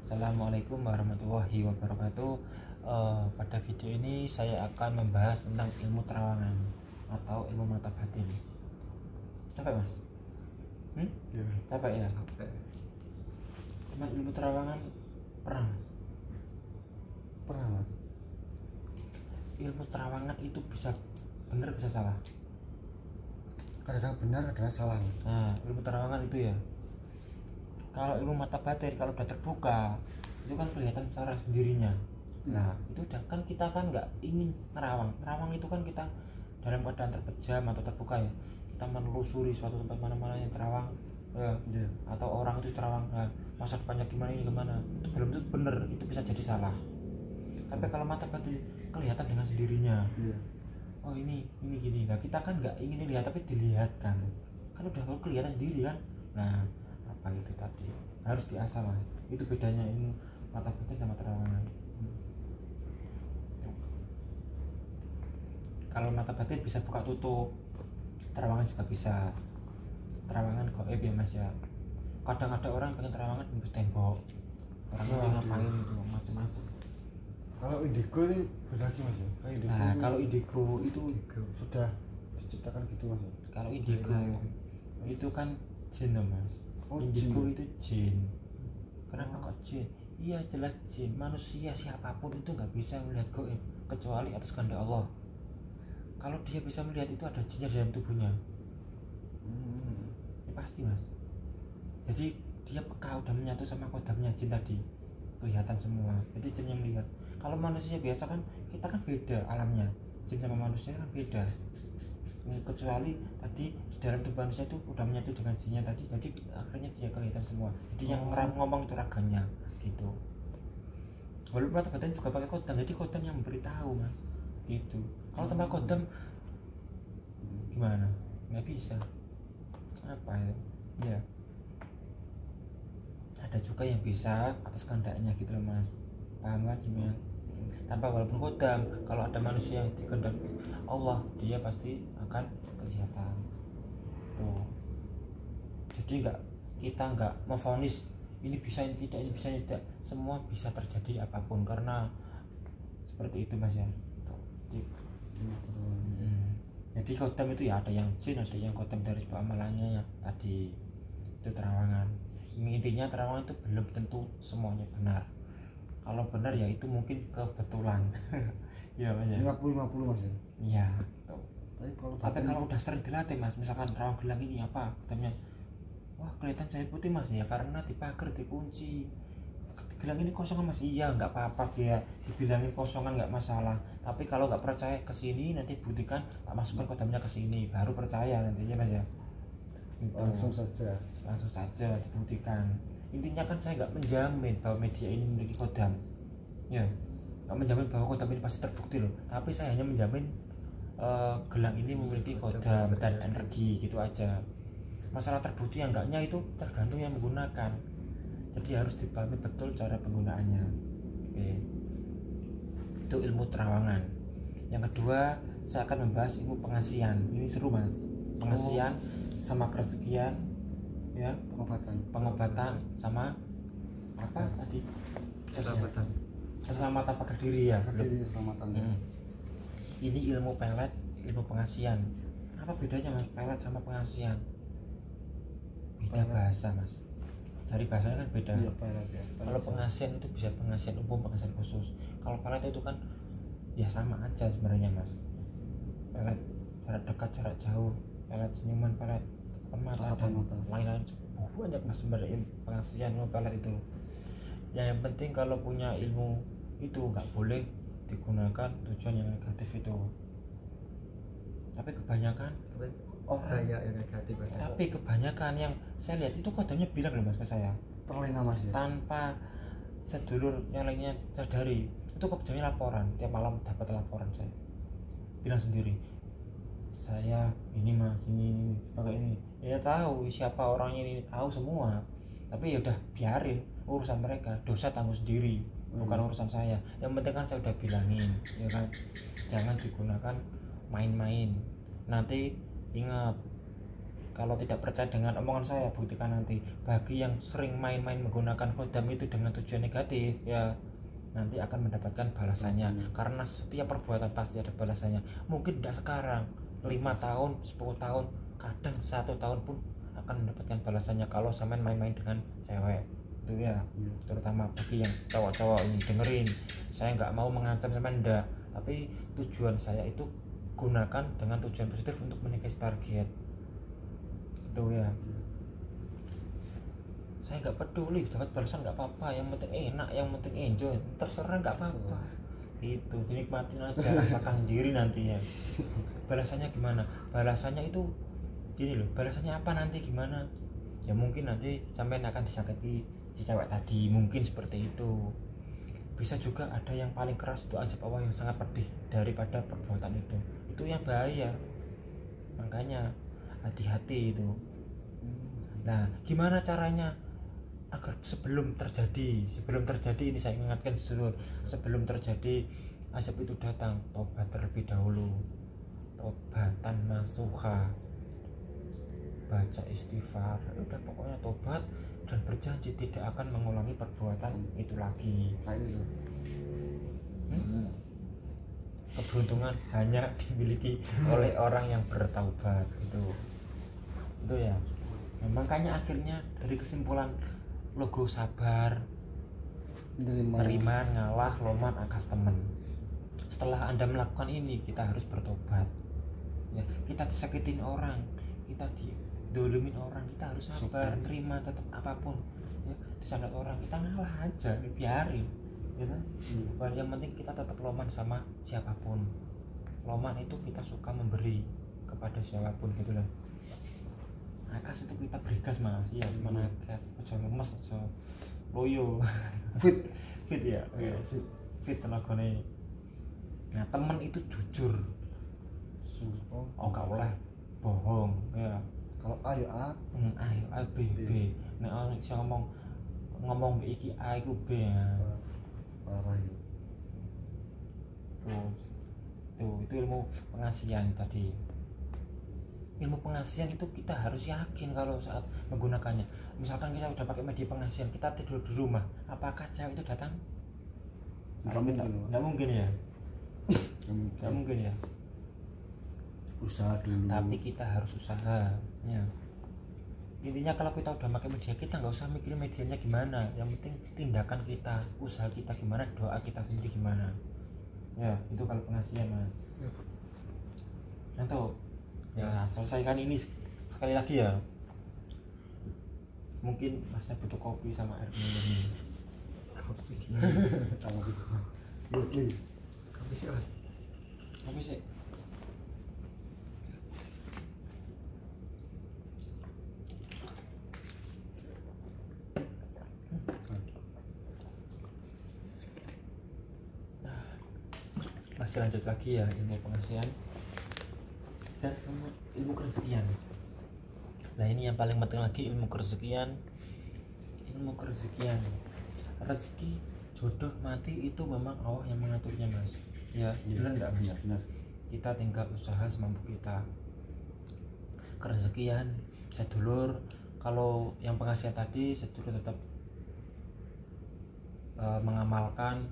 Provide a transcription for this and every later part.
Assalamualaikum warahmatullahi wabarakatuh. Pada video ini saya akan membahas tentang ilmu terawangan atau ilmu mata batin. Capek mas? Ya. Capek ya? Capek. Cuman ilmu terawangan pernah mas? Pernah mas. Ilmu terawangan itu bisa benar bisa salah. Kadang benar, kadang salah. Nah, ilmu terawangan itu ya. Kalau ilmu mata batin kalau udah terbuka itu kan kelihatan secara sendirinya. Nah itu udah kan kita kan nggak ingin nerawang itu kan kita dalam keadaan terpejam atau terbuka ya, kita menelusuri suatu tempat mana-mana yang terawang atau orang itu terawang, nah, masa depannya gimana ini gimana, itu belum tentu bener, itu bisa jadi salah. Tapi kalau mata batin kelihatan dengan sendirinya. Oh ini gini, nah kita kan nggak ingin lihat tapi dilihatkan kan udah kelihatan sendiri kan. Nah apa itu tadi harus diasah lah, itu bedanya ilmu mata batin sama terawangan. Kalau mata batin bisa buka tutup, terawangan juga bisa. Terawangan gaib ya mas ya, kadang ada orang pengen terawangan tembus tembok, orang itu ngapain itu macam-macam. Kalau indigo ini beda lagi mas ya. Nah kalau indigo itu sudah diciptakan gitu mas ya. Kalau indigo itu kan jin mas. Indigo jin. itu jin. Kenapa kok jin? Iya jelas jin. Manusia siapapun itu nggak bisa melihat gaib kecuali atas kehendak Allah. Kalau dia bisa melihat itu ada jinnya dalam tubuhnya. Ya pasti mas. Jadi dia peka udah menyatu sama kodamnya jin tadi, kelihatan semua. Jadi jin yang lihat. Kalau manusia biasa kan kita kan beda alamnya. Jin sama manusia kan beda. Kecuali tadi di dalam tubuh manusia itu udah menyatu dengan jinnya tadi, jadi akhirnya dia kelihatan semua. Jadi yang ngomong itu raganya gitu. Walaupun mata batin juga pakai kodam, jadi kodam yang memberitahu mas gitu. Kalau tanpa kodam gimana? Nggak bisa. Apa ya? Ada juga yang bisa atas kehendaknya gitu loh mas. Paham kan gimana? Tanpa walaupun kodam, kalau ada manusia yang dikehendaki Allah, dia pasti akan kelihatan tuh. Jadi kita nggak memvonis ini bisa ini tidak, ini bisa ini tidak, semua bisa terjadi apapun karena seperti itu mas ya. Jadi kodam itu ya ada yang jin, ada yang kodam dari sebuah amalannya ya tadi itu terawangan. Intinya terawangan itu belum tentu semuanya benar. Kalau benar ya itu mungkin kebetulan. Ya mas ya. 50-50 mas ya. Iya. Gitu. Tapi kalau udah sering dilatih mas, misalkan terawang gelang ini apa, katanya, wah kelihatan cahaya putih mas ya karena di pagar dikunci. Gelang ini kosongan mas, iya nggak apa-apa dia dibilangin kosongan nggak masalah. Tapi kalau nggak percaya kesini nanti buktikan tak masukkan kodamnya ke sini, baru percaya nantinya mas ya. Gitu. Langsung saja dibuktikan. Intinya kan saya nggak menjamin bahwa media ini memiliki kodam ya, nggak menjamin bahwa kodam ini pasti terbukti loh, tapi saya hanya menjamin gelang ini memiliki kodam dan energi gitu aja. Masalah terbukti yang enggaknya itu tergantung yang menggunakan, jadi harus dipahami betul cara penggunaannya. Oke, itu ilmu terawangan. Yang kedua saya akan membahas ilmu pengasihan. Ini seru mas, pengasihan sama keresekian ya, pengobatan sama apa tadi, keselamatan pagar diri ya, ini ilmu pelet, ilmu pengasihan. Apa bedanya mas pelet sama pengasihan? Beda bahasa mas, dari bahasanya kan beda. Kalau pengasihan itu bisa pengasihan umum, pengasihan khusus. Kalau pelet itu kan ya sama aja sebenarnya mas. Pelet jarak dekat, jarak jauh, pelet senyuman, pelet mata dan lain-lain banyak mas sebenarnya pengasihan ilmu pelet itu. Yang penting kalau punya ilmu itu nggak boleh digunakan tujuan yang negatif itu. Tapi kebanyakan orang yang negatif. Tapi kebanyakan yang saya lihat itu kodamnya bilang loh mas ke saya, terlena mas ya, tanpa sedulur yang lainnya sadari. Itu kodamnya laporan, tiap malam dapat laporan, saya bilang sendiri, saya ini mas ini pakai ini. Ya tahu siapa orangnya ini, tahu semua, tapi ya udah biarin urusan mereka, dosa tanggung sendiri, bukan urusan saya. Yang penting kan saya udah bilangin ya kan, jangan digunakan main-main. Nanti ingat Kalau tidak percaya dengan omongan saya, buktikan nanti. Bagi yang sering main-main menggunakan kodam itu dengan tujuan negatif, ya nanti akan mendapatkan balasannya. Karena setiap perbuatan pasti ada balasannya. Mungkin tidak sekarang, 5 tahun, 10 tahun, kadang 1 tahun pun akan mendapatkan balasannya kalau sampean main-main dengan cewek. Itu ya, terutama bagi yang cowok-cowok ini dengerin. Saya nggak mau mengancam sampean, enggak, tapi tujuan saya itu gunakan dengan tujuan positif untuk menikahi target. Itu ya. Saya nggak peduli dapat balasan, nggak apa-apa, yang penting enak, yang penting enjoy, terserah, nggak apa-apa. Itu dinikmatin aja, rasakan sendiri nantinya. Balasannya gimana? Balasannya itu gini loh, balasannya apa nanti gimana? Ya mungkin nanti sampai akan disakiti si cewek tadi, mungkin seperti itu. Bisa juga ada yang paling keras itu azab Allah yang sangat pedih daripada perbuatan itu yang bahaya. Makanya hati-hati itu. Nah, gimana caranya agar sebelum terjadi ini saya ingatkan dulu, sebelum terjadi azab itu datang, tobat terlebih dahulu, tobatan nasuha, baca istighfar, udah pokoknya tobat dan berjanji tidak akan mengulangi perbuatan itu lagi. Keberuntungan hanya dimiliki oleh orang yang bertaubat. Itu ya. Nah, makanya akhirnya dari kesimpulan logo sabar, terima, ngalah, loman, akas temen. Setelah Anda melakukan ini, kita harus bertobat. Ya, kita disakitin orang, kita didolimin orang, kita harus sabar, terima tetap apapun. Ya, disandat orang, kita ngalah aja, biarin. Gitu. Yang penting kita tetap loman sama siapapun. Loman itu kita suka memberi kepada siapapun gitu loh. Akas itu kita berikas mas, iya mana akas, ojo lemes, ojo loyo, fit ya, fit tenagane. Nah teman itu jujur, gak boleh bohong ya. Kalau A ya A, A B B. Nek orang bisa ngomong iki A iku B ya. Parah ya. Tuh itu ilmu pengasihan tadi. Ilmu pengasihan itu kita harus yakin kalau saat menggunakannya. Misalkan kita udah pakai media pengasihan, kita tidur di rumah, apakah cewek itu datang? Nggak mungkin ya. Nggak mungkin ya. Usaha dulu. Tapi kita harus usaha. Ya. Intinya kalau kita udah pakai media, kita nggak usah mikirin medianya gimana. Yang penting tindakan kita, usaha kita gimana, doa kita sendiri gimana. Ya itu kalau pengasihan mas. Nanti ya selesaikan ini sekali lagi ya. Mungkin masnya butuh kopi sama air minum ini. Kopi sih. Masih lanjut lagi ya ilmu pengasihan dan ilmu kerezekian. Nah ini yang paling penting lagi, ilmu kerezekian. Rezeki, jodoh, mati itu memang Allah yang mengaturnya mas. Ya benar nggak mas? Benar. Kita tinggal usaha semampu kita. Kerezekian sedulur, kalau yang pengasihan tadi sedulur tetap mengamalkan,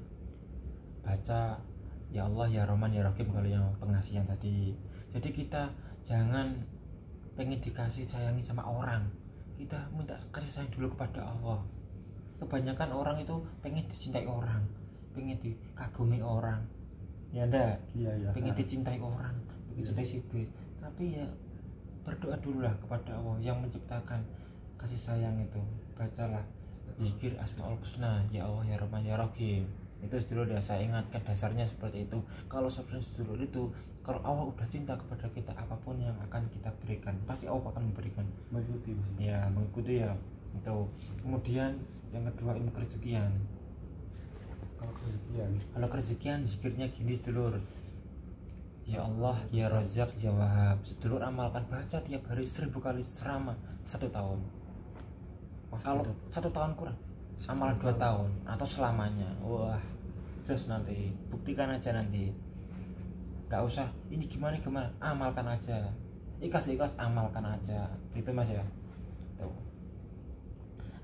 baca ya Allah ya Rahman ya Rahim kalau yang pengasihan tadi. Jadi kita jangan pengen dikasih sayangi sama orang, kita minta kasih sayang dulu kepada Allah. Kebanyakan orang itu pengen dicintai orang, pengen dikagumi orang, ya enggak? Iya. Pengen dicintai orang, pengen dicintai si B. Tapi ya berdoa dululah kepada Allah yang menciptakan kasih sayang itu. Bacalah zikir Asmaul Husna, ya Allah ya Rahman ya Rahim. Itu sedulur ya, saya ingatkan dasarnya seperti itu. Kalau sedulur itu, kalau Allah udah cinta kepada kita, apapun yang akan kita berikan pasti Allah akan memberikan. Mengikuti ya, mengikuti ya itu. Kemudian yang kedua ilmu kerezekian. Kalau kerezekian zikirnya gini sedulur, ya Allah ya Razak ya Wahab. Sedulur amalkan, baca tiap hari 1000 kali selama 1 tahun. Kalau 1 tahun kurang, amal 2 tahun atau selamanya. Wah, just nanti buktikan aja nanti. Gak usah ini gimana, amalkan aja. ikhlas amalkan aja gitu mas ya. Tuh,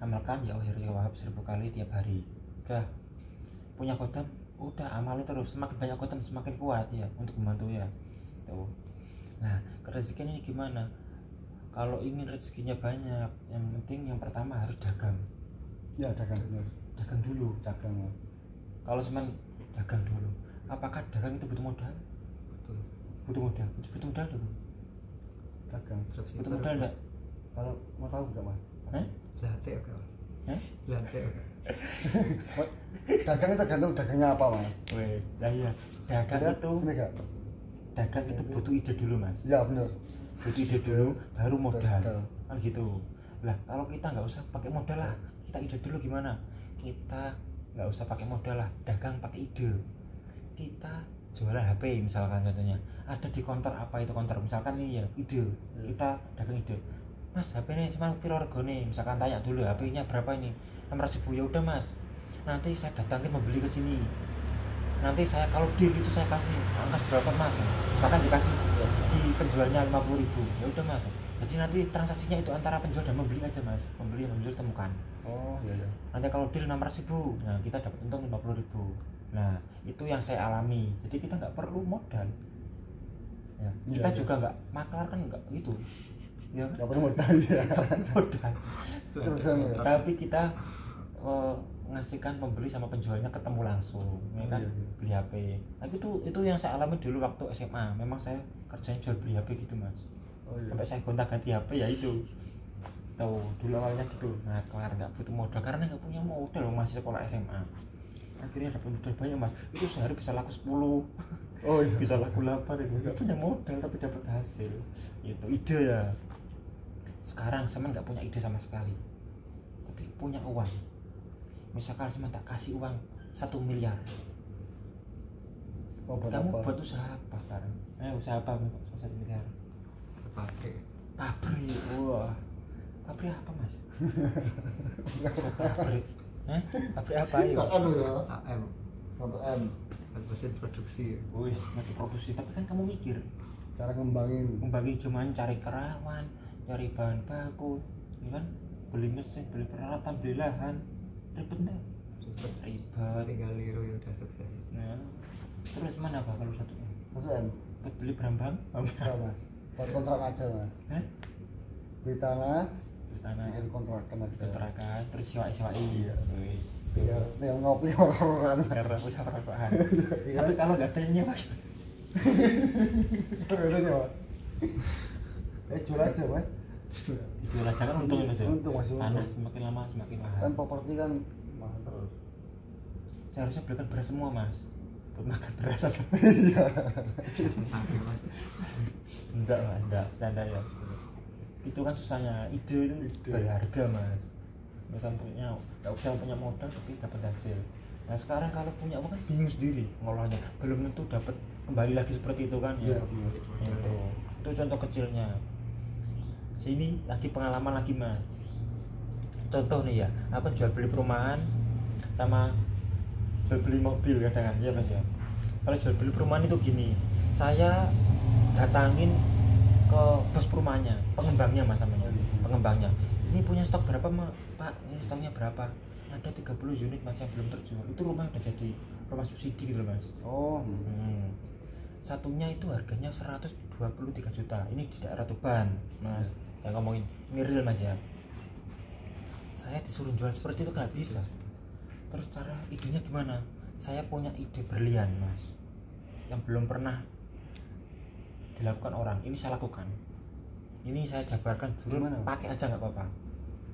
amalkan ya Allah ya Wahab 1000 kali tiap hari. Udah punya kodam, udah amali terus, semakin banyak kodam semakin kuat ya untuk membantu ya. Tuh. Nah, rezekinya ini gimana? Kalau ingin rezekinya banyak, yang penting yang pertama harus dagang. Ya dagang benar. Dagang dulu. Dagang. Kalau cuman dagang dulu, apakah dagang itu butuh modal? Betul. Butuh modal. Butuh modal dulu. Dagang. Butuh modal enggak? Kalau mau tahu enggak mas? Hah? Latte oke mas. Hah? Latte oke. Dagang itu tergantung dagangnya apa mas? Weh, lah iya. Dagang Bener, itu bener gak? dagang itu butuh ide dulu mas. Ya benar. Butuh ide dulu, baru modal. Betul. Kan gitu. Lah kalau kita nggak usah pakai modal lah, kita ide dulu gimana? Kita nggak usah pakai modal lah, dagang pakai ide. Kita jualan HP misalkan contohnya, ada di counter apa itu counter misalkan ini ya ide, kita dagang ide. Mas HP ini cuma piro regane, misalkan tanya dulu HP-nya berapa ini, 600.000 ya udah mas, nanti saya datangin membeli ke sini. Nanti saya kalau deal itu saya kasih angka berapa mas, misalkan dikasih si penjualnya 50.000, ya udah mas. Jadi nanti transaksinya itu antara penjual dan membeli aja mas, membeli dan menjual temukan. Oh iya ya. Nanti kalau deal 600.000, nah kita dapat untung 50.000. Nah itu yang saya alami, jadi kita nggak perlu modal. Ya, kita Iya, juga nggak maklar kan nggak gitu, ya kan? Gak perlu modal ya. Nggak perlu modal. Terusan ya. Tapi kita ngasihkan pembeli sama penjualnya ketemu langsung, ya kan? Iya, iya. Beli HP. Nah itu yang saya alami dulu waktu SMA. Memang saya kerjanya jual beli HP gitu mas. Oh iya. Sampai saya gonta-ganti HP ya itu. Tahu dulu awalnya gitu. Nah kelar nggak butuh modal karena nggak punya modal, masih sekolah SMA. Akhirnya dapat modal banyak mas. Itu sehari bisa laku 10. Oh iya. Bisa laku 8 itu. Nggak punya modal tapi dapat hasil. Itu ide ya. Sekarang saya nggak punya ide sama sekali. Tapi punya uang. Misalkan saya tak kasih uang 1 miliar. Oh, buat Kamu apa? buat usaha apa sekarang? Usaha apa 1 miliar? Pabrik. Pabrik. Wah. Pabrik apa mas? Pabrik. Pabrik apa ya? 1M ya. AM 1M. mesin produksi. Wih, masih produksi. Tapi kan kamu mikir, Cara ngembangin. membagi cuman cari karyawan, cari bahan baku, ya kan? Beli mesin, beli peralatan, beli lahan, ribet enggak? Ribet. Tinggal niru ya udah sukses. Nah, terus mana pak kalau 1M? 1M. Buat beli berambang? Enggak mas. Buat kontrak aja mas. Hah? Beli tanah. Beli tanah, Bikin kontrakan aja. kontrakan, terus sewa-sewain. Iya. Wis. Tinggal ngopi orang-orang. Karena usaha perokokan. Tapi kalau nggak ada nyewa, Bedanya mas. Jual aja mas. dijual aja kan untung mas ya. Untung, masih untung. Tanah semakin lama semakin mahal. Kan properti kan mahal terus. Saya harusnya belikan beras semua mas, buat makan beras aja. Iya. Sampai mas. Enggak mas, enggak, bercanda ya. Itu kan susahnya, ide itu berharga mas. Misal nggak usah punya modal tapi dapat hasil. Nah sekarang kalau punya uang kan bingung sendiri ngolahnya, belum tentu dapat kembali lagi seperti itu kan ya. Iya, iya. Itu contoh kecilnya. Sini lagi pengalaman lagi mas. Contoh nih ya, aku jual beli perumahan sama jual beli mobil kadang ya mas ya. Kalau jual beli perumahan itu gini, saya datangin ke bos perumahannya, pengembangnya mas namanya, pengembangnya. Ini punya stok berapa pak? Ini stoknya berapa? Ada 30 unit mas yang belum terjual. Itu rumah udah jadi rumah subsidi gitu loh mas. Oh. Satunya itu harganya 123 juta. Ini di daerah Tuban mas. Yang ngomongin ini real mas ya. Saya disuruh jual seperti itu nggak bisa. Terus cara idenya gimana? Saya punya ide berlian mas, yang belum pernah dilakukan orang. Ini saya lakukan. Ini saya jabarkan dulu, pakai aja nggak apa-apa.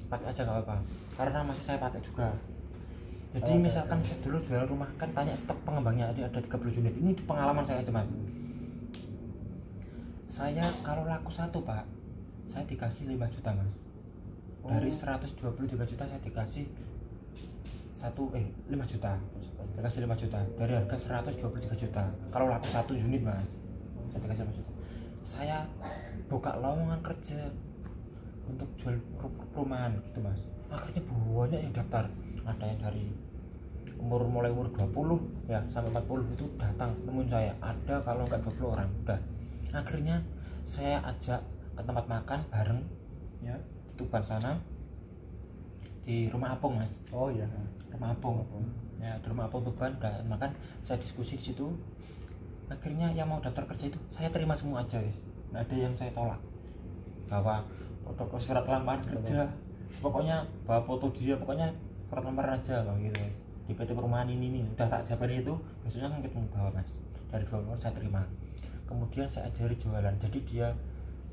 Pakai aja nggak apa-apa. Karena masih saya pakai juga. Jadi misalkan saya dulu jual rumah kan tanya stok pengembangnya ada 30 unit. Ini di pengalaman saya aja mas. Saya kalau laku satu pak, saya dikasih 5 juta mas. Dari 123 juta saya dikasih 5 juta. Dikasih 5 juta dari harga 123 juta. Kalau laku satu unit mas, saya dikasih 5 juta. Saya buka lowongan kerja untuk jual perumahan gitu mas. Akhirnya banyak yang daftar. Ada yang dari mulai umur 20 ya sampai 40 itu datang nemuin saya. Ada kalau nggak 20 orang udah. Akhirnya saya ajak ke tempat makan bareng ya di Tuban sana, di rumah Apung mas, Oh iya. rumah Apung ya, di rumah Apung Tuban udah makan, saya diskusi di situ. Akhirnya yang mau daftar kerja itu saya terima semua aja guys, nggak ada yang saya tolak, bawa foto surat lamaran kerja, pokoknya bawa foto dia, pokoknya surat lamaran aja bang gitu guys, di PT Perumahan ini udah tak jabarin itu, besoknya kan ketemu bawa mas, dari 2 orang saya terima. Kemudian saya ajari jualan, jadi dia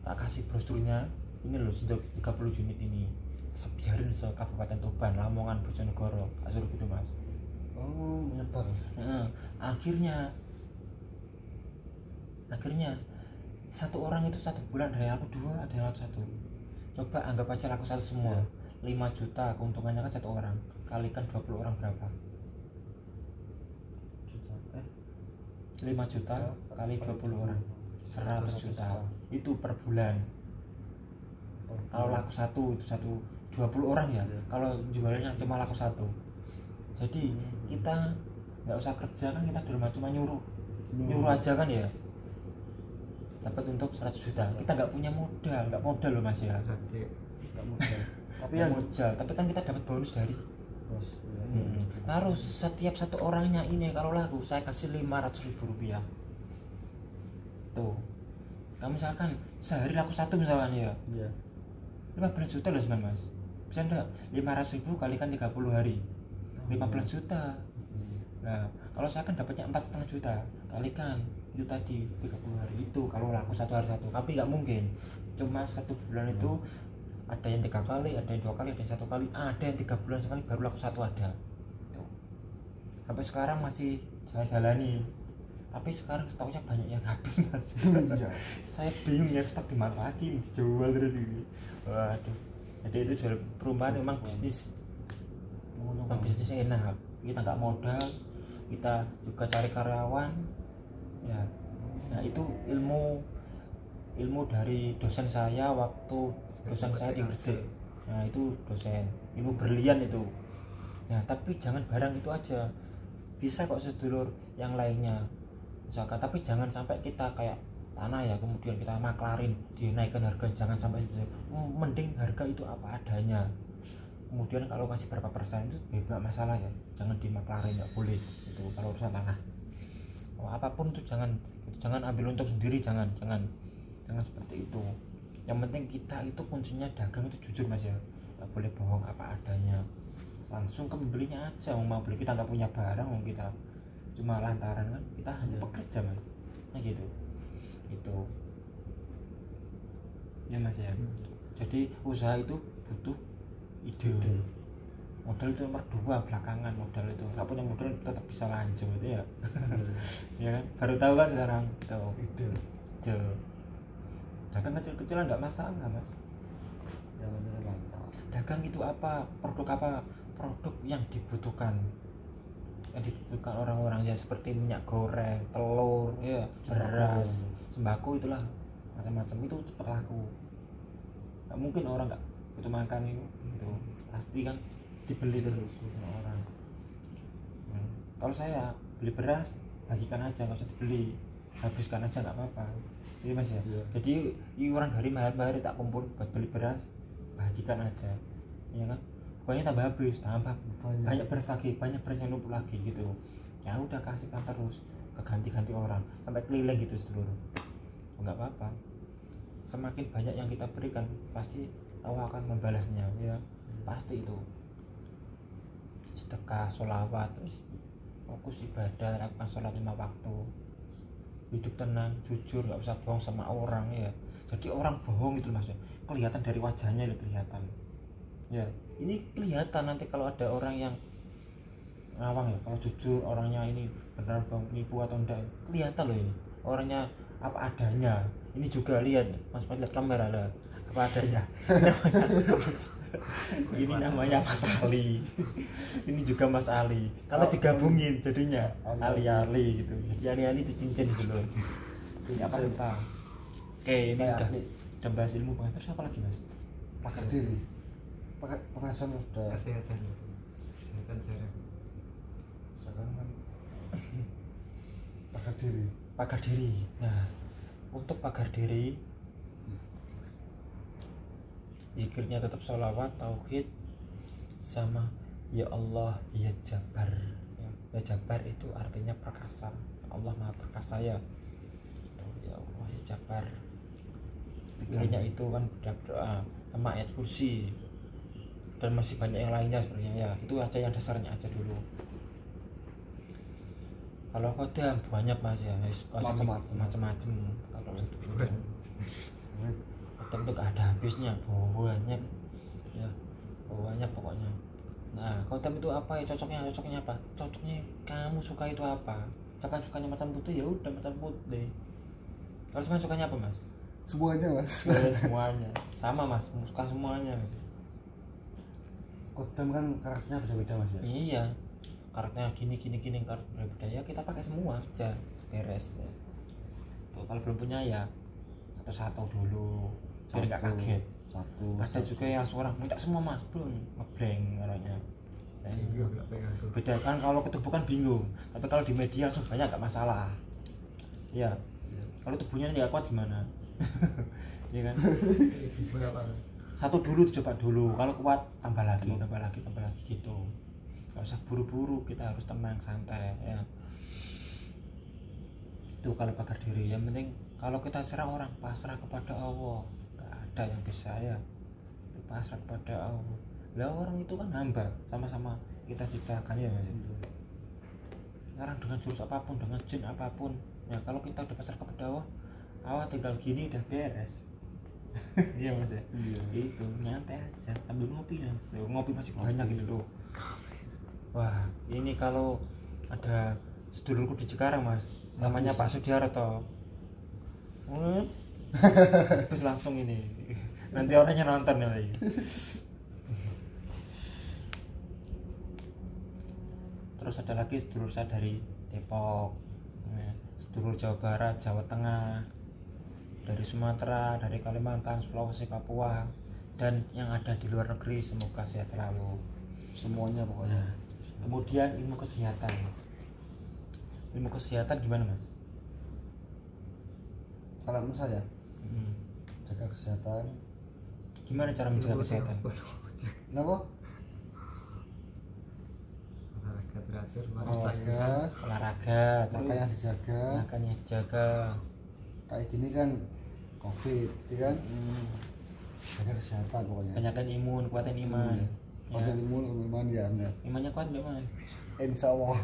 tak kasih brosurnya, ini loh sejauh 30 unit ini sebiarin se Kabupaten Tuban, Lamongan, Bojonegoro, tak suruh gitu mas. Oh menyebar. Akhirnya satu orang itu 1 bulan dari aku 2, ada yang laku 1. Coba anggap aja laku 1 semua, 5 juta keuntungannya kan 1 orang, kalikan 20 orang berapa? 5 juta kali 20 orang 100 juta itu per bulan. Kalau laku 1 itu 20 orang ya, kalau jualannya cuma laku 1. Jadi kita nggak usah kerja kan, kita di rumah cuma nyuruh aja kan ya, dapat untuk 100 juta. Kita nggak punya modal loh mas ya, Nggak modal. Tapi nggak yang modal, tapi kan kita dapat bonus dari bos. harus setiap 1 orangnya ini kalau laku saya kasih 500.000 rupiah tuh. Kamu misalkan sehari laku 1 misalkan ya, Iya. 15 juta loh sebenarnya mas, bisa enggak? 500.000 kalikan 30 hari 15 juta. Nah kalau saya kan dapatnya 4,5 juta, kalikan itu tadi 30 hari itu kalau laku 1 hari 1. Tapi nggak mungkin cuma 1 bulan itu, ada yang 3 kali, ada yang 2 kali, ada yang 1 kali, ada yang 3 bulan sekali baru laku 1 ada. Tuh. Sampai sekarang masih saya jalani, tapi sekarang stoknya banyak yang habis mas. Iya. Saya bingung ya stok di mana lagi, dijual terus ini. Waduh. Jadi itu jual perumahan memang bisnis, memang bisnisnya enak. Kita nggak modal, kita juga cari karyawan ya. Nah itu ilmu dari dosen saya waktu dosen saya di Gresik. Nah itu dosen ilmu berlian itu. Nah tapi jangan barang itu aja, bisa kok sedulur yang lainnya misalkan, tapi jangan sampai kita kayak tanah ya kemudian kita maklarin dinaikkan harga, jangan sampai mending harga itu apa adanya. Kemudian kalau kasih berapa persen itu bebas masalah ya, jangan dimaklarin, nggak boleh itu kalau urusan tanah. Apapun itu jangan ambil untuk sendiri, jangan seperti itu. Yang penting kita itu kuncinya dagang itu jujur mas ya, nggak boleh bohong, apa adanya, langsung ke pembelinya aja. Mau beli, kita nggak punya barang, kita cuma lantaran kan kita hanya pekerja mas, nah gitu itu ya mas ya. Jadi usaha itu butuh ide. Modal itu nomor 2 belakangan, modal itu nggak punya modal tetap bisa lanjut itu ya. Ya kan baru tahu kan sekarang tuh ide. Dagang kecil-kecilan nggak masalah mas, Yang benar lancar. dagang itu apa, produk yang dibutuhkan orang-orang ya, seperti minyak goreng, telur ya, beras, sembako, itulah macam-macam itu cepat laku. Nggak mungkin orang nggak butuh makan itu pasti kan dibeli terus sama orang. Kalau saya beli beras bagikan aja, nggak usah dibeli, habiskan aja nggak apa-apa. Jadi mas ya, jadi iuran dari mahar-mahar tak kumpul buat beli beras, bagikan aja ya kan, pokoknya tambah habis, tambah banyak beras lagi, banyak beras yang numpuk lagi gitu ya, udah kasihkan terus ke ganti-ganti orang sampai keliling gitu seluruh. Nggak apa-apa, semakin banyak yang kita berikan pasti Allah akan membalasnya ya, pasti itu. Sedekah, sholawat, terus fokus ibadah, lakukan sholat 5 waktu, hidup tenang, jujur, nggak usah bohong sama orang ya. Jadi orang bohong itu mas ya, kelihatan dari wajahnya, kelihatan ya, ini kelihatan nanti kalau ada orang yang ngawang ya, kalau jujur orangnya ini benar bang nipu atau enggak, kelihatan loh ini orangnya apa adanya. Ini juga lihat mas, lihat kamera lah apa adanya. Ini namanya Mas Ali. Ini juga Mas Ali. Kalau digabungin jadinya Ali-ali gitu. Jadi Ali-ali itu cincin gitu loh. Ini apa lupa. Oke, ini udah bahas ilmu banget. Terus apa lagi mas? Pakar diri, penghasilan sudah. Kesehatan saya. Sekarang kan pakar diri. Pagar diri. Nah, untuk pagar diri zikirnya tetap sholawat, tauhid, sama ya Allah ya Jabar. Ya Jabar itu artinya perkasa, Allah maha perkasa ya. Ya Allah ya Jabar. Zikirnya itu kan berdoa sama ayat kursi dan masih banyak yang lainnya sebenarnya ya. Itu aja yang dasarnya aja dulu. Kalau kodam banyak mas ya, macam-macam. Kalau kodam itu gak ada habisnya, banyak ya, banyak pokoknya. Nah kodam itu apa ya cocoknya apa? Cocoknya kamu suka itu apa? Misalkan sukanya macam putih ya udah macam putih. Kalau semuanya sukanya apa mas? Semuanya mas. Ya, semuanya sama mas, suka semuanya mas. Kodam kan karakternya beda-beda mas ya. Iya, karakternya gini karakter berbeda ya, kita pakai semua aja beres ya. Tuh, kalau belum punya ya satu-satu dulu biar nggak kaget. Ada juga yang seorang minta semua mas, belum ngeblank orangnya. Beda kan, kalau ketemu kan bingung, tapi kalau di media langsung banyak gak masalah. Ya, kalau tubuhnya nggak kuat gimana? Iya kan? Satu dulu dicoba dulu, kalau kuat tambah lagi gitu. Gak usah buru-buru, kita harus tenang santai ya. Itu kalau bakar diri, yang penting kalau kita serang orang pasrah kepada Allah, gak ada yang bisa ya, pasrah kepada Allah. Lah orang itu kan hamba, sama-sama kita ciptakan ya mas. Sekarang dengan jurus apapun, dengan jin apapun ya, kalau kita udah pasrah kepada Allah, Allah tinggal gini udah beres. Iya mas ya, itu nyantai aja sambil ngopi ya. Ngopi masih banyak gitu loh. Wah ini kalau ada sedulurku di Cikarang mas, namanya Pak Sudiarto. Terus langsung ini nanti orangnya nonton ya lagi. Terus ada lagi sedulur saya dari Depok, sedulur Jawa Barat, Jawa Tengah, dari Sumatera, dari Kalimantan, Sulawesi, Papua, dan yang ada di luar negeri, semoga sehat selalu Semuanya pokoknya. Kemudian ilmu kesehatan gimana mas? Kalau menurut saya jaga kesehatan. Gimana cara menjaga kesehatan? Kenapa? Olahraga teratur, Olahraga, Makanya dijaga. makannya dijaga. Kayak gini kan COVID, ya kan? Jaga kesehatan pokoknya. Banyakkan imun, kuatin iman. Pada iman ya benar. Imannya kuat nggak mas? Insya Allah.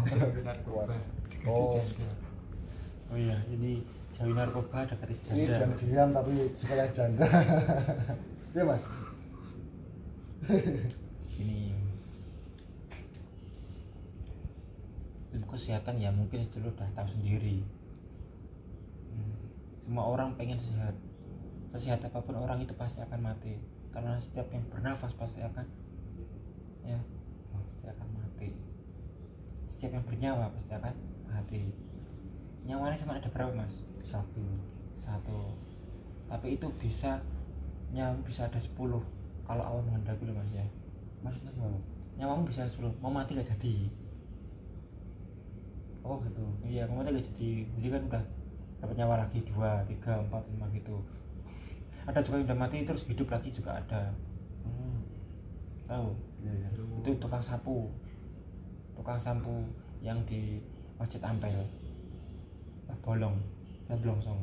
Oh, Oh iya, jadi jauhi narkoba, dekati ini janda. jam diam tapi supaya janda. Iya mas. Ini ilmu kesehatan ya mungkin dulu udah tahu sendiri. Semua orang pengen sehat. Sesehat apapun orang itu pasti akan mati. Karena setiap yang bernafas pasti akan mati. Setiap yang bernyawa pasti akan mati. Nyawanya sama ada berapa mas? Satu. Tapi itu bisa ada 10 kalau Allah menghendaki loh mas ya. Maksudnya gimana? Nyawamu bisa 10, mau mati gak jadi. Oh gitu. Iya, mau mati gak jadi kan udah dapat nyawa lagi 2, 3, 4, 5 gitu. Ada juga yang udah mati terus hidup lagi juga ada. Tahu? Iya. Itu tukang sapu yang di Masjid Ampel. Bolong song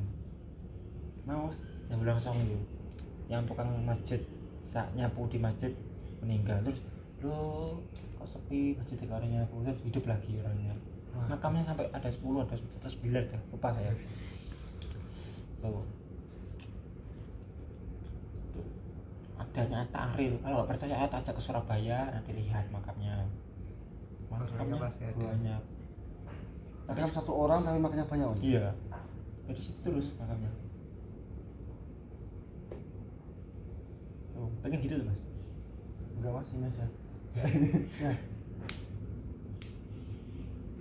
itu yang tukang masjid nyapu di masjid meninggal, terus lo kok sepi masjid orangnya nyapu, terus hidup lagi orangnya. Makamnya sampai ada 10, ada 9 dah, lupa saya. Tuh. Adanya takril, kalau nggak percaya ajak ke Surabaya nanti lihat makamnya pasti ada. banyak. Makam satu orang tapi makannya banyak mas. Iya, jadi situ terus makamnya. Tuh, pengen gitu tuh mas. Enggak mas, ini aja. Nah,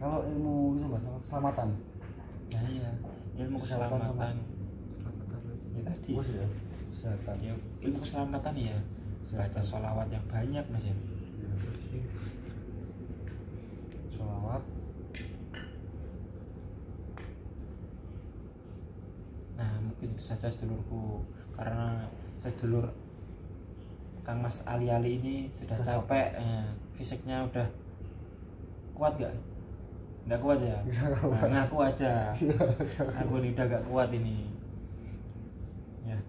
kalau ilmu itu mas, keselamatan. Nah iya, ilmu Kesehatan keselamatan. terus Ya tadi. Oh ya, kesehatan. Ya, ilmu keselamatan ya. Baca sholawat yang banyak mas ya. bersih. Sholawat. Nah mungkin itu saja sedulurku, karena sedulur Kang Mas Ali-Ali ini sudah Udah capek, fisiknya udah kuat gak? Nggak kuat ya? Nah, ngaku aja. Aku ini udah gak kuat ini. Ya,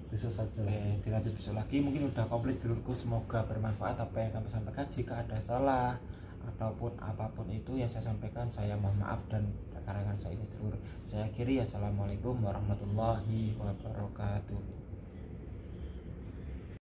Besok saja lah. dilanjut besok lagi. Mungkin udah komplit dulurku. Semoga bermanfaat apa yang kami sampaikan. Jika ada salah ataupun apapun itu yang saya sampaikan, saya mohon maaf dan karangan saya ini dulur saya akhiri. Assalamualaikum warahmatullahi wabarakatuh.